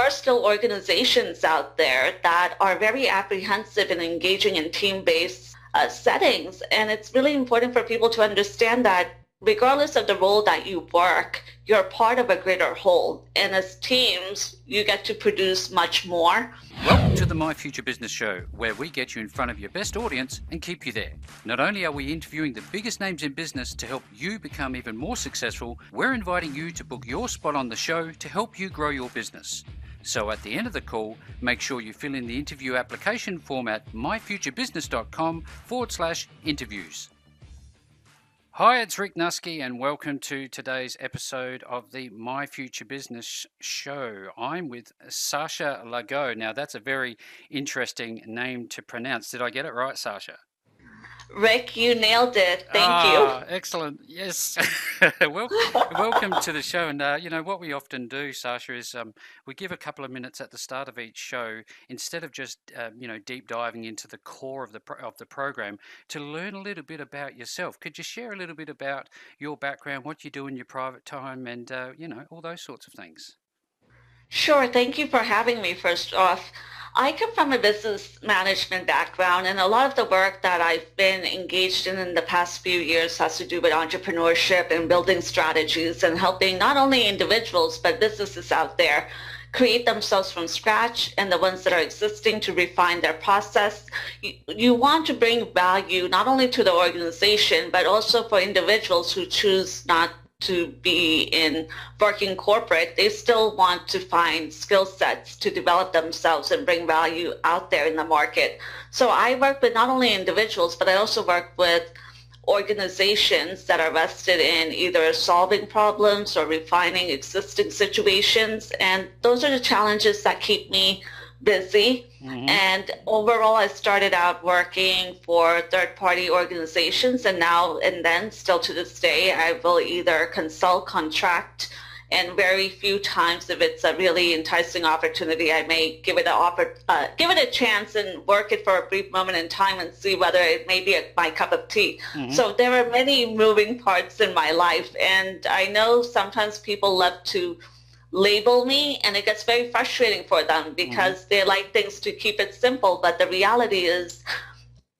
are still organizations out there that are very apprehensive in engaging in team-based settings. And it's really important for people to understand that regardless of the role that you work, you're part of a greater whole. And as teams, you get to produce much more. Welcome to the My Future Business Show, where we get you in front of your best audience and keep you there. Not only are we interviewing the biggest names in business to help you become even more successful, we're inviting you to book your spot on the show to help you grow your business. So at the end of the call, make sure you fill in the interview application form at myfuturebusiness.com/interviews. Hi, it's Rick Nusky and welcome to today's episode of the My Future Business Show. I'm with Sasha Laghonh. Now, that's a very interesting name to pronounce. Did I get it right, Sasha? Rick, you nailed it. Thank you. Excellent. Yes. Welcome to the show. And, what we often do, Sasha, is we give a couple of minutes at the start of each show, instead of just, deep diving into the core of the program, to learn a little bit about yourself. Could you share a little bit about your background, what you do in your private time, and, all those sorts of things? Sure. Thank you for having me, first off. I come from a business management background, and a lot of the work that I've been engaged in the past few years has to do with entrepreneurship and building strategies and helping not only individuals but businesses out there create themselves from scratch, and the ones that are existing to refine their process. You want to bring value not only to the organization but also for individuals who choose not to be in working corporate. They still want to find skill sets to develop themselves and bring value out there in the market. So I work with not only individuals, but I also work with organizations that are vested in either solving problems or refining existing situations. And those are the challenges that keep me busy. Mm-hmm. And overall, I started out working for third-party organizations, and then still to this day, I will either consult, contract, and very few times, if it's a really enticing opportunity, I may give it a chance and work it for a brief moment in time and see whether it may be my cup of tea. Mm-hmm. So there are many moving parts in my life, and I know sometimes people love to label me, and it gets very frustrating for them because they like things to keep it simple. But the reality is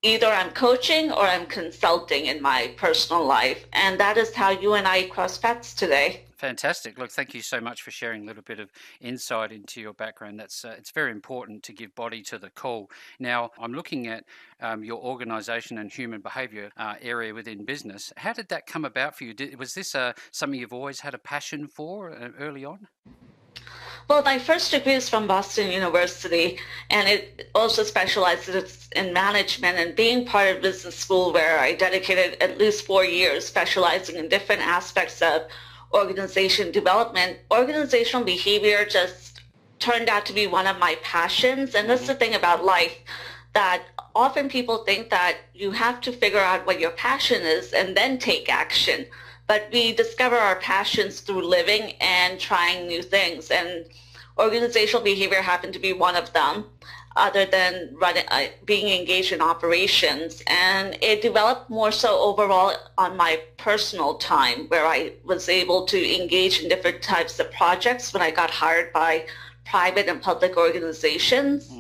either I'm coaching or I'm consulting in my personal life. And that is how you and I cross paths today. Fantastic. Look, thank you so much for sharing a little bit of insight into your background. It's very important to give body to the call. Now, I'm looking at your organisation and human behaviour area within business. How did that come about for you? Was this something you've always had a passion for early on? Well, my first degree is from Boston University, and it also specializes in management. And being part of business school, where I dedicated at least 4 years specializing in different aspects of organization development, organizational behavior just turned out to be one of my passions. And that's the thing about life, that often people think that you have to figure out what your passion is and then take action. But we discover our passions through living and trying new things. And organizational behavior happened to be one of them, other than being engaged in operations. And it developed more so overall on my personal time, where I was able to engage in different types of projects when I got hired by private and public organizations,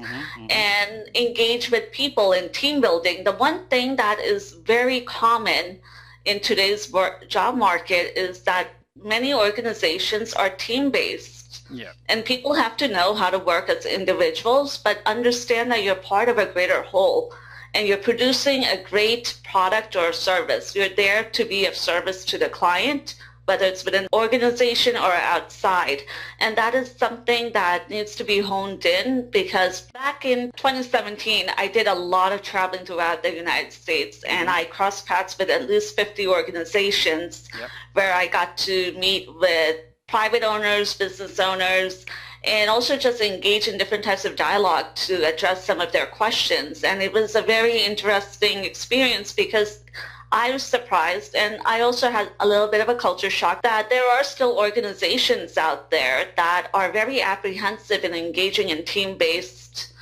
and engage with people in team building. The one thing that is very common in today's job market is that many organizations are team-based. Yeah. And people have to know how to work as individuals, but understand that you're part of a greater whole, and you're producing a great product or service. You're there to be of service to the client, whether it's within an organization or outside. And that is something that needs to be honed in, because back in 2017, I did a lot of traveling throughout the United States, and I crossed paths with at least 50 organizations. Yep. Where I got to meet with private owners, business owners, and also just engage in different types of dialogue to address some of their questions. And it was a very interesting experience, because I was surprised, and I also had a little bit of a culture shock, that there are still organizations out there that are very apprehensive in engaging in team-based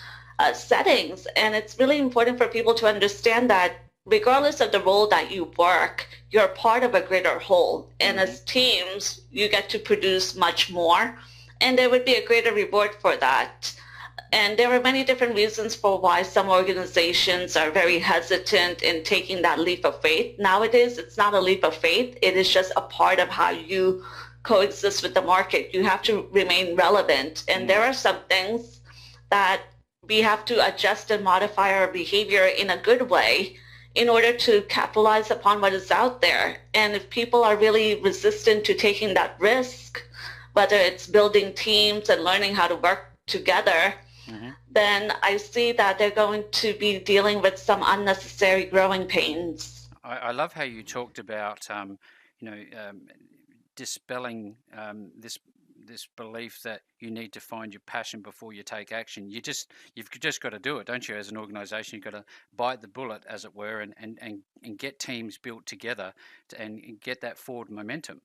settings. And it's really important for people to understand that regardless of the role that you work, you're part of a greater whole. And as teams, you get to produce much more. and there would be a greater reward for that. And there are many different reasons for why some organizations are very hesitant in taking that leap of faith. Nowadays, it's not a leap of faith. It is just a part of how you coexist with the market. You have to remain relevant. And there are some things that we have to adjust and modify our behavior in a good way in order to capitalize upon what is out there. And if people are really resistant to taking that risk, whether it's building teams and learning how to work together, then I see that they're going to be dealing with some unnecessary growing pains. I love how you talked about, dispelling this belief that you need to find your passion before you take action. You've just got to do it, don't you? As an organisation, you've got to bite the bullet, as it were, and get teams built together and get that forward momentum.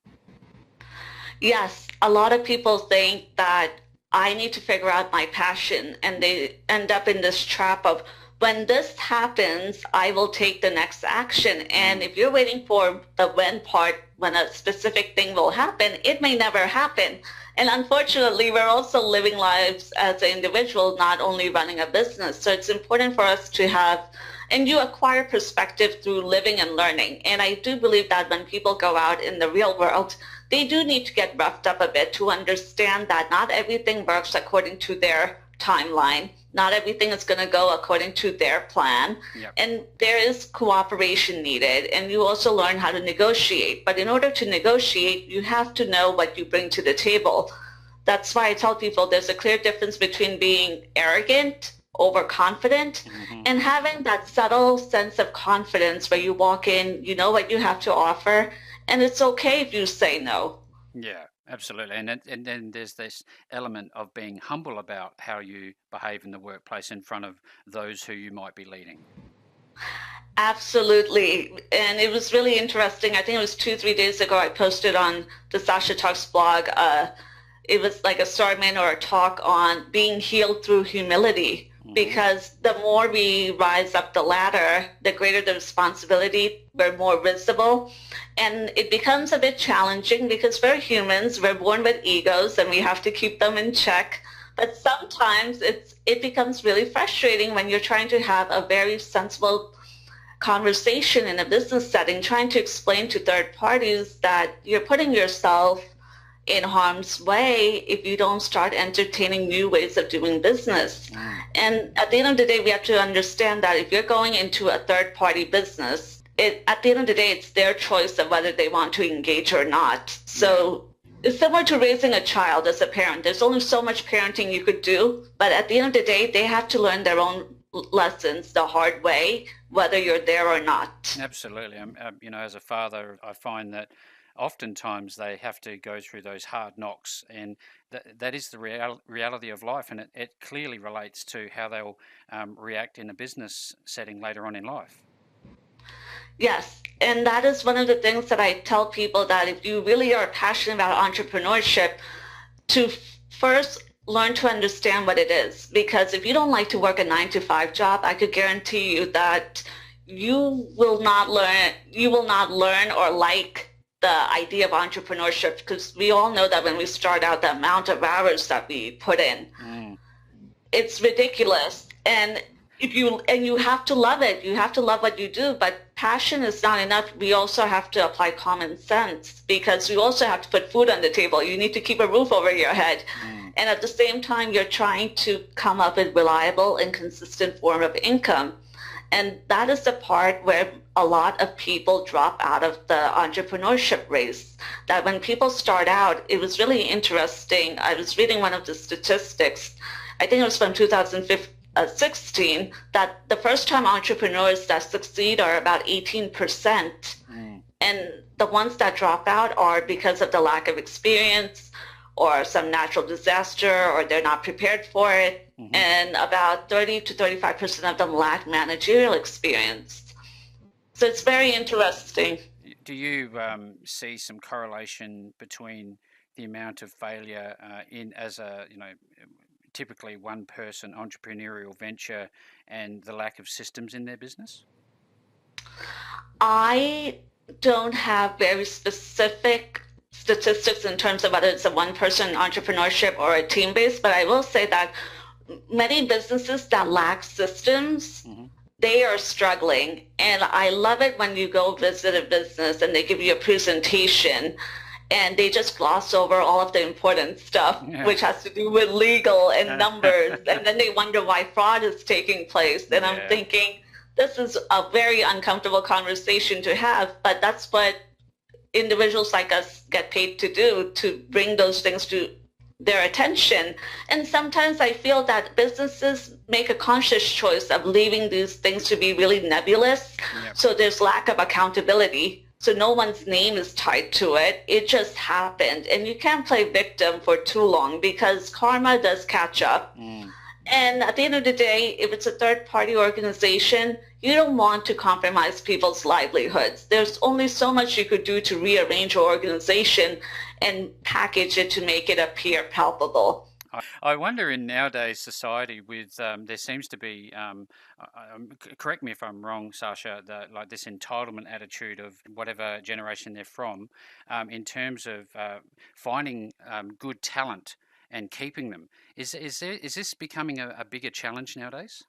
Yes, a lot of people think that I need to figure out my passion, and they end up in this trap of, when this happens, I will take the next action. And if you're waiting for the when part, when a specific thing will happen, it may never happen. And unfortunately, we're also living lives as an individual, not only running a business. So it's important for us to have, and you acquire perspective through living and learning. And I do believe that when people go out in the real world, they do need to get roughed up a bit to understand that not everything works according to their timeline. Not everything is going to go according to their plan. Yep. And there is cooperation needed. And you also learn how to negotiate. But in order to negotiate, you have to know what you bring to the table. That's why I tell people there's a clear difference between being arrogant, overconfident, and having that subtle sense of confidence where you walk in, you know what you have to offer, and it's okay if you say no. Yeah, absolutely. And then there's this element of being humble about how you behave in the workplace in front of those who you might be leading. Absolutely. And it was really interesting. I think it was 2-3 days ago, I posted on the Sasha Talks blog. It was like a sermon or a talk on being healed through humility. Because the more we rise up the ladder, the greater the responsibility, we're more visible. And it becomes a bit challenging because we're humans, we're born with egos, and we have to keep them in check. But sometimes it becomes really frustrating when you're trying to have a very sensible conversation in a business setting, trying to explain to third parties that you're putting yourself in harm's way if you don't start entertaining new ways of doing business. And at the end of the day, we have to understand that if you're going into a third-party business, at the end of the day, it's their choice of whether they want to engage or not. So it's similar to raising a child as a parent. There's only so much parenting you could do, but at the end of the day, they have to learn their own lessons the hard way, whether you're there or not. Absolutely. As a father, I find that oftentimes they have to go through those hard knocks, and that is the reality of life, and it clearly relates to how they'll react in a business setting later on in life. Yes, and that is one of the things that I tell people, that if you really are passionate about entrepreneurship, to first learn to understand what it is. Because if you don't like to work a 9-to-5 job, I could guarantee you that you will not learn or like the idea of entrepreneurship, because we all know that when we start out, the amount of hours that we put in, it's ridiculous. And you have to love it. You have to love what you do, but passion is not enough. We also have to apply common sense, because you also have to put food on the table. You need to keep a roof over your head. And at the same time, you're trying to come up with reliable and consistent form of income. And that is the part where a lot of people drop out of the entrepreneurship race. That when people start out, it was really interesting. I was reading one of the statistics, I think it was from 2016, that the first-time entrepreneurs that succeed are about 18%. And the ones that drop out are because of the lack of experience, or some natural disaster, or they're not prepared for it. And about 30 to 35% of them lack managerial experience. So it's very interesting. Do you see some correlation between the amount of failure as a, typically one person entrepreneurial venture, and the lack of systems in their business? I don't have very specific statistics in terms of whether it's a one-person entrepreneurship or a team-based, but I will say that many businesses that lack systems, they are struggling. And I love it when you go visit a business and they give you a presentation and they just gloss over all of the important stuff, which has to do with legal and numbers. And then they wonder why fraud is taking place. And I'm thinking, this is a very uncomfortable conversation to have, but that's what individuals like us get paid to do, to bring those things to their attention. And sometimes I feel that businesses make a conscious choice of leaving these things to be really nebulous. So there's lack of accountability. So no one's name is tied to it. It just happened. And you can't play victim for too long because karma does catch up. And at the end of the day, if it's a third-party organization, you don't want to compromise people's livelihoods. There's only so much you could do to rearrange your organization and package it to make it appear palpable. I wonder in nowadays society with there seems to be, correct me if I'm wrong, Sasha, that like this entitlement attitude of whatever generation they're from, in terms of finding good talent and keeping them. Is this becoming a bigger challenge nowadays?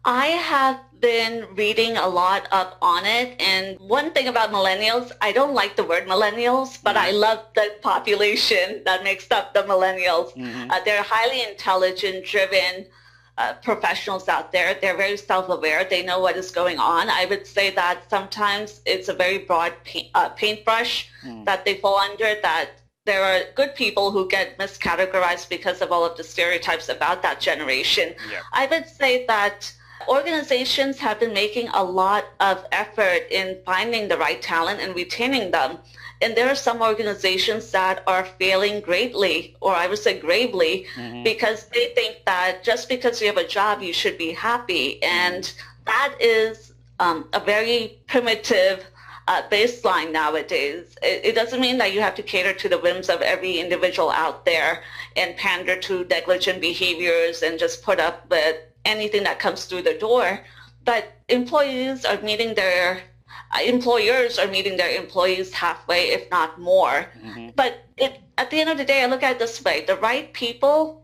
I have been reading a lot up on it, and one thing about millennials, I don't like the word millennials, but I love the population that makes up the millennials. They're highly intelligent, driven professionals out there. They're very self-aware. They know what is going on. I would say that sometimes it's a very broad paintbrush that they fall under, that there are good people who get miscategorized because of all of the stereotypes about that generation. I would say that organizations have been making a lot of effort in finding the right talent and retaining them. And there are some organizations that are failing greatly, or I would say gravely, because they think that just because you have a job, you should be happy. And that is a very primitive baseline nowadays. It doesn't mean that you have to cater to the whims of every individual out there and pander to negligent behaviors and just put up with anything that comes through the door. But employers are meeting their employees halfway, if not more. But at the end of the day, I look at it this way: the right people,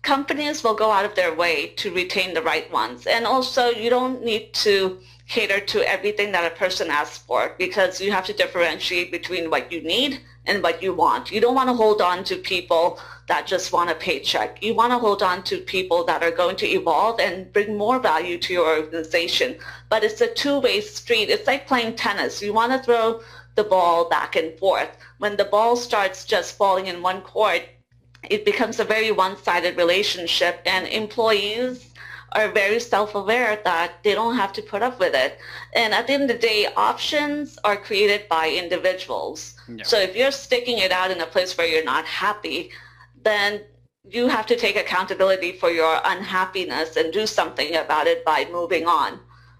companies will go out of their way to retain the right ones. And also, you don't need to cater to everything that a person asks for, because you have to differentiate between what you need and what you want. You don't want to hold on to people that just want a paycheck. You want to hold on to people that are going to evolve and bring more value to your organization. But it's a two-way street. It's like playing tennis. You want to throw the ball back and forth. When the ball starts just falling in one court, it becomes a very one-sided relationship, and employees are very self-aware that they don't have to put up with it. And at the end of the day, options are created by individuals. So if you're sticking it out in a place where you're not happy, then you have to take accountability for your unhappiness and do something about it by moving on.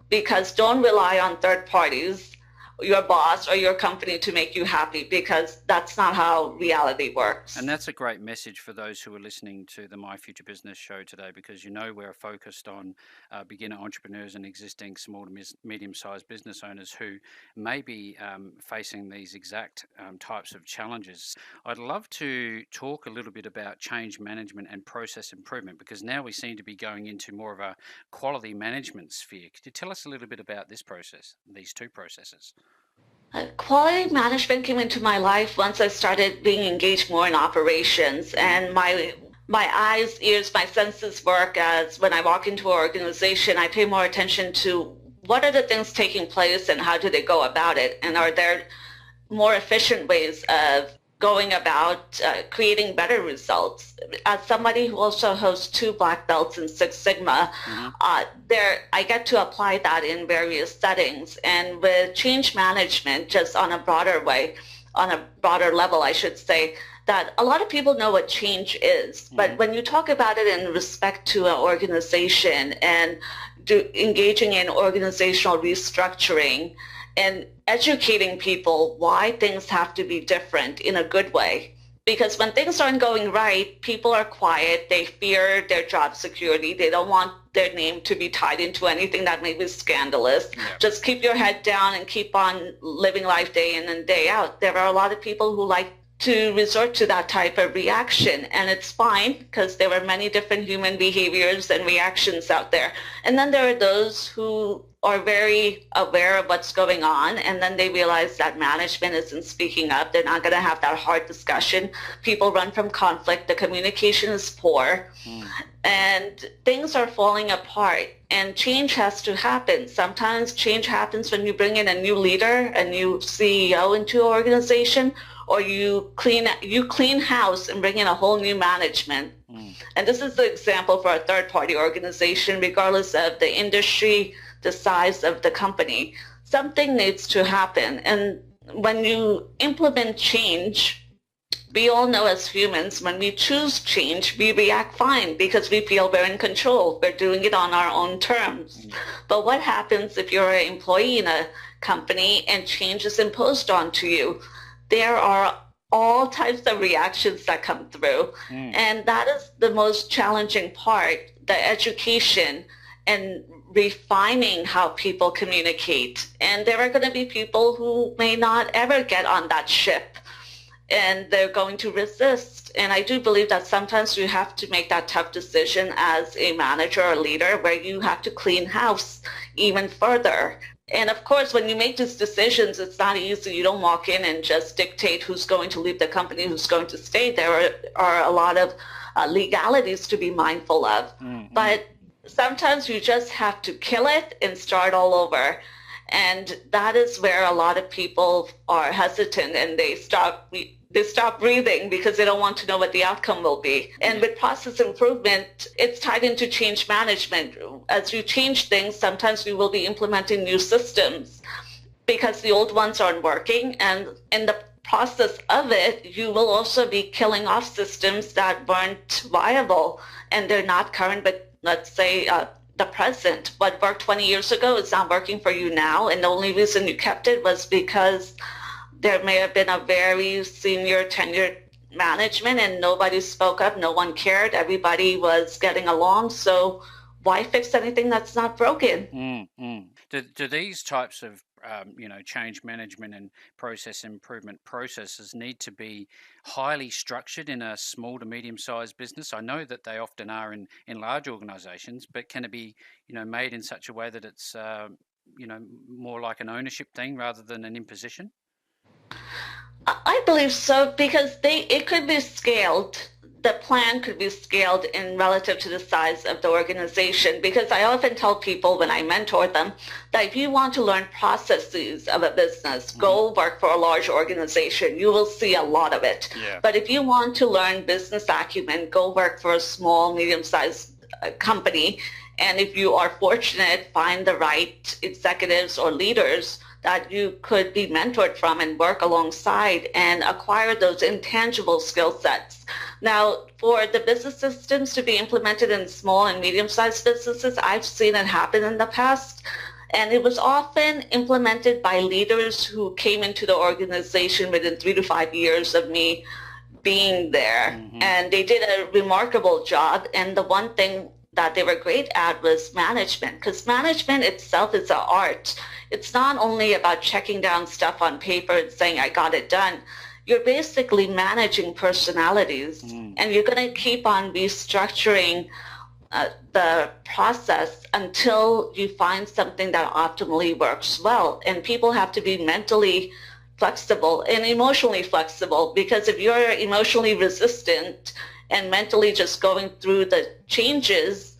Because don't rely on third parties, your boss or your company, to make you happy, because that's not how reality works. And that's a great message for those who are listening to the My Future Business show today, because we're focused on beginner entrepreneurs and existing small to medium-sized business owners who may be facing these exact types of challenges. I'd love to talk a little bit about change management and process improvement, because now we seem to be going into more of a quality management sphere. Could you tell us a little bit about this process, these two processes? Quality management came into my life once I started being engaged more in operations, and my eyes, ears, my senses work as when I walk into an organization, I pay more attention to what are the things taking place and how do they go about it, and are there more efficient ways of going about creating better results. As somebody who also holds 2 black belts in Six Sigma, I get to apply that in various settings. And with change management, just on a broader level, I should say, that a lot of people know what change is. But when you talk about it in respect to an organization and engaging in organizational restructuring and educating people why things have to be different in a good way, Because when things aren't going right, people are quiet. They fear their job security. They don't want their name to be tied into anything that may be scandalous. Yeah. Just keep your head down and keep on living life day in and day out. There are a lot of people who like to resort to that type of reaction, and it's fine because there are many different human behaviors and reactions out there. And then there are those who are very aware of what's going on, and then they realize that management isn't speaking up. They're not going to have that hard discussion. People run from conflict. The communication is poor, and things are falling apart, and change has to happen. Sometimes change happens when you bring in a new leader, a new CEO into an organization, or you clean house and bring in a whole new management. And this is the example for a third-party organization, regardless of the industry, the size of the company. Something needs to happen. And when you implement change, we all know as humans, when we choose change, we react fine because we feel we're in control. We're doing it on our own terms. But what happens if you're an employee in a company and change is imposed onto you? There are all types of reactions that come through. And that is the most challenging part, the education and refining how people communicate. And there are going to be people who may not ever get on that ship, and they're going to resist. And I do believe that sometimes you have to make that tough decision as a manager or leader where you have to clean house even further. And of course, when you make these decisions, it's not easy. You don't walk in and just dictate who's going to leave the company, who's going to stay. There are a lot of legalities to be mindful of. But sometimes you just have to kill it and start all over. And that is where a lot of people are hesitant, and they stop breathing because they don't want to know what the outcome will be. And with process improvement, it's tied into change management. As you change things, sometimes we will be implementing new systems because the old ones aren't working. And in the process of it, you will also be killing off systems that weren't viable and they're not current, but let's say the present. What worked 20 years ago is not working for you now. And the only reason you kept it was because there may have been a very senior tenured management and nobody spoke up, no one cared, everybody was getting along. So why fix anything that's not broken? Do these types of change management and process improvement processes need to be highly structured in a small to medium-sized business? I know that they often are in large organizations, but can it be made in such a way that it's more like an ownership thing rather than an imposition? I believe so, because it could be scaled. The plan could be scaled in relative to the size of the organization, because I often tell people when I mentor them that if you want to learn processes of a business, go work for a large organization. You will see a lot of it. Yeah. But if you want to learn business acumen, go work for a small, medium-sized company. And if you are fortunate, find the right executives or leaders that you could be mentored from and work alongside and acquire those intangible skill sets. Now, for the business systems to be implemented in small and medium-sized businesses, I've seen it happen in the past. And it was often implemented by leaders who came into the organization within 3 to 5 years of me being there. And they did a remarkable job. And the one thing that they were great at was management, because management itself is an art. It's not only about checking down stuff on paper and saying, I got it done. You're basically managing personalities, and you're going to keep on restructuring the process until you find something that optimally works well. And people have to be mentally flexible and emotionally flexible, because if you're emotionally resistant and mentally just going through the changes,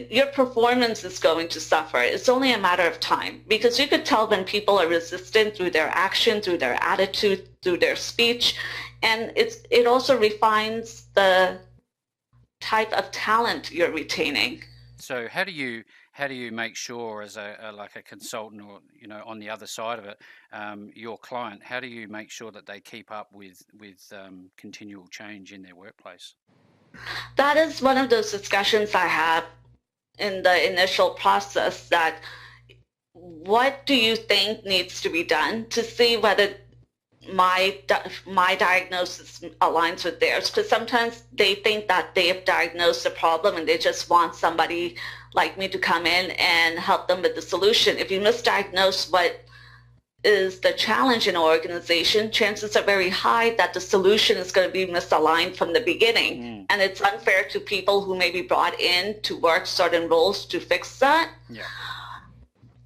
your performance is going to suffer. It's only a matter of time, because you could tell when people are resistant through their action, through their attitude, through their speech. And it also refines the type of talent you're retaining. So how do you make sure, as a consultant, or on the other side of it, your client, how do you make sure that they keep up with continual change in their workplace? That is one of those discussions I have in the initial process, that what do you think needs to be done, to see whether my diagnosis aligns with theirs, because sometimes they think that they have diagnosed a problem and they just want somebody like me to come in and help them with the solution. If you misdiagnose what is the challenge in an organization, chances are very high that the solution is going to be misaligned from the beginning. And it's unfair to people who may be brought in to work certain roles to fix that. Yeah.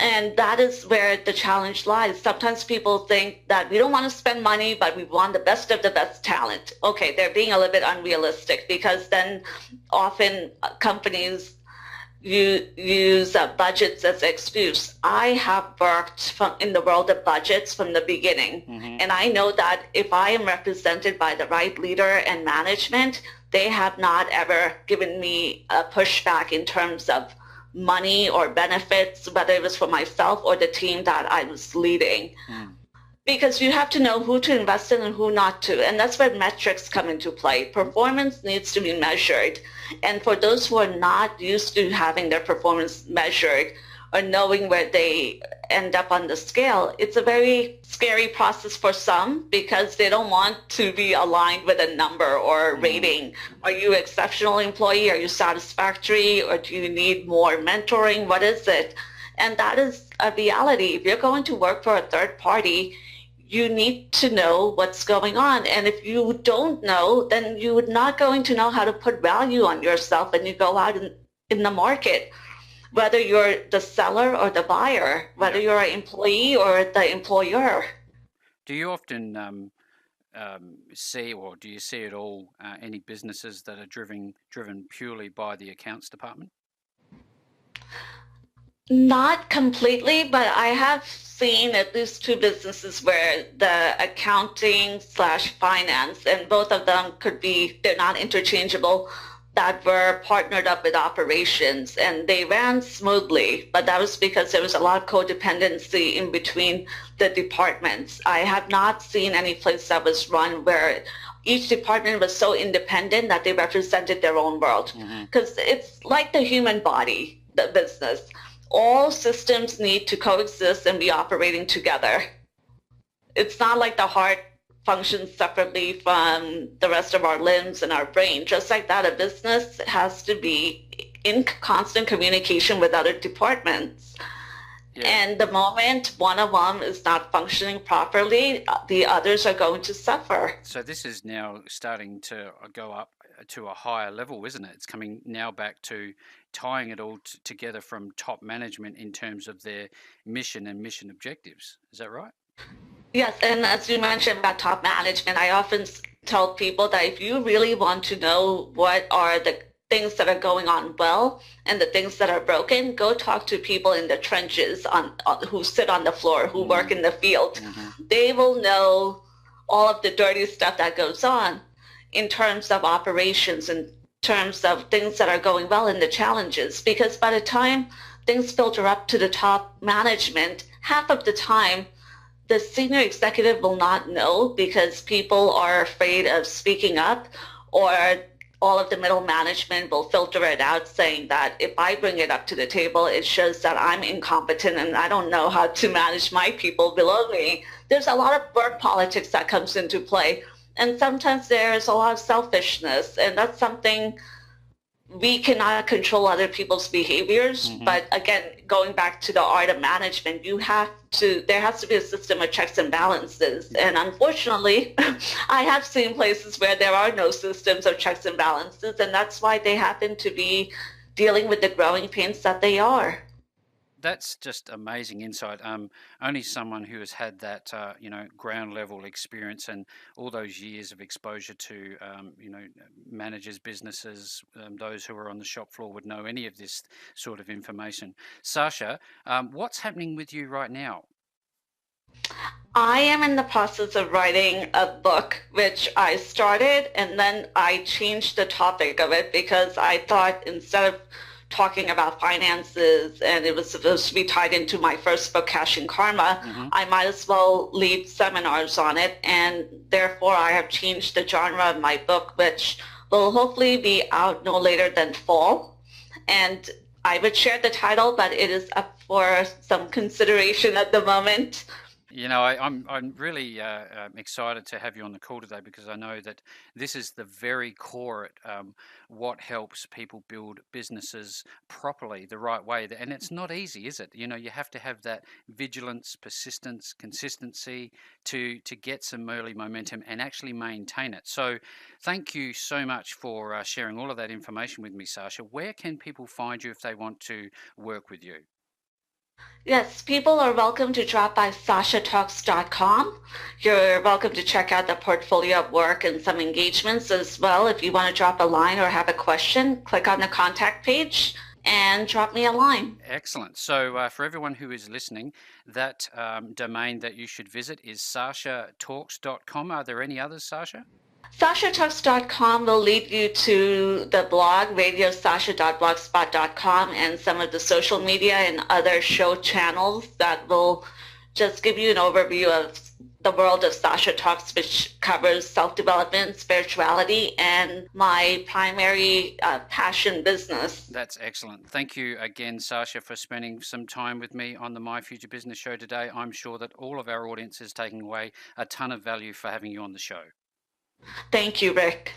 And that is where the challenge lies. Sometimes people think that we don't want to spend money, but we want the best of the best talent. Okay, they're being a little bit unrealistic, because then often companies use budgets as an excuse. I have worked in the world of budgets from the beginning. And I know that if I am represented by the right leader and management, they have not ever given me a pushback in terms of money or benefits, whether it was for myself or the team that I was leading. Because you have to know who to invest in and who not to. And that's where metrics come into play. Performance needs to be measured. And for those who are not used to having their performance measured or knowing where they end up on the scale, it's a very scary process for some, because they don't want to be aligned with a number or a rating. Are you an exceptional employee? Are you satisfactory? Or do you need more mentoring? What is it? And that is a reality. If you're going to work for a third party, you need to know what's going on. And if you don't know, then you're not going to know how to put value on yourself when you go out in the market, whether you're the seller or the buyer, whether you're an employee or the employer. Do you often see, or do you see at all, any businesses that are driven purely by the accounts department? Not completely, but I have seen at least two businesses where the accounting/finance, and both of them they're not interchangeable, that were partnered up with operations, and they ran smoothly, but that was because there was a lot of codependency in between the departments. I have not seen any place that was run where each department was so independent that they represented their own world. Because it's like the human body, the business. All systems need to coexist and be operating together. It's not like the heart functions separately from the rest of our limbs and our brain. Just like that, a business has to be in constant communication with other departments. And the moment one of them is not functioning properly, the others are going to suffer. So this is now starting to go up to a higher level, isn't it? It's coming now back to tying it all together from top management in terms of their mission and mission objectives. Is that right? Yes, and as you mentioned about top management, I often tell people that if you really want to know what are the things that are going on well and the things that are broken, go talk to people in the trenches who sit on the floor, who work in the field. They will know all of the dirty stuff that goes on in terms of operations, in terms of things that are going well and the challenges. Because by the time things filter up to the top management, half of the time the senior executive will not know, because people are afraid of speaking up, or all of the middle management will filter it out saying that if I bring it up to the table, it shows that I'm incompetent and I don't know how to manage my people below me. There's a lot of work politics that comes into play. And sometimes there's a lot of selfishness, and that's something we cannot control other people's behaviors. But again, going back to the art of management, there has to be a system of checks and balances. And unfortunately, I have seen places where there are no systems of checks and balances, and that's why they happen to be dealing with the growing pains that they are. That's just amazing insight. Only someone who has had that, ground level experience and all those years of exposure to, managers, businesses, those who are on the shop floor would know any of this sort of information. Sasha, what's happening with you right now? I am in the process of writing a book, which I started, and then I changed the topic of it because I thought instead of talking about finances, and it was supposed to be tied into my first book, Cash and Karma, I might as well lead seminars on it, and therefore I have changed the genre of my book, which will hopefully be out no later than fall. And I would share the title, but it is up for some consideration at the moment. I'm really excited to have you on the call today because I know that this is the very core at what helps people build businesses properly, the right way. And it's not easy, is it? You have to have that vigilance, persistence, consistency to get some early momentum and actually maintain it. So, thank you so much for sharing all of that information with me, Sasha. Where can people find you if they want to work with you? Yes, people are welcome to drop by sashatalks.com. You're welcome to check out the portfolio of work and some engagements as well. If you want to drop a line or have a question, click on the contact page and drop me a line. Excellent. So for everyone who is listening, that domain that you should visit is sashatalks.com. Are there any others, Sasha? SashaTalks.com will lead you to the blog, radiosasha.blogspot.com, and some of the social media and other show channels that will just give you an overview of the world of Sasha Talks, which covers self-development, spirituality, and my primary passion business. That's excellent. Thank you again, Sasha, for spending some time with me on the My Future Business show today. I'm sure that all of our audience is taking away a ton of value for having you on the show. Thank you, Rick.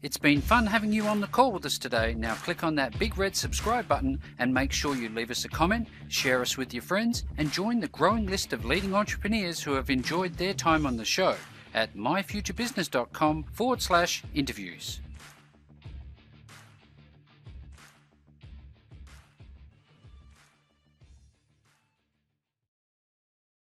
It's been fun having you on the call with us today. Now click on that big red subscribe button and make sure you leave us a comment, share us with your friends, and join the growing list of leading entrepreneurs who have enjoyed their time on the show at myfuturebusiness.com/interviews.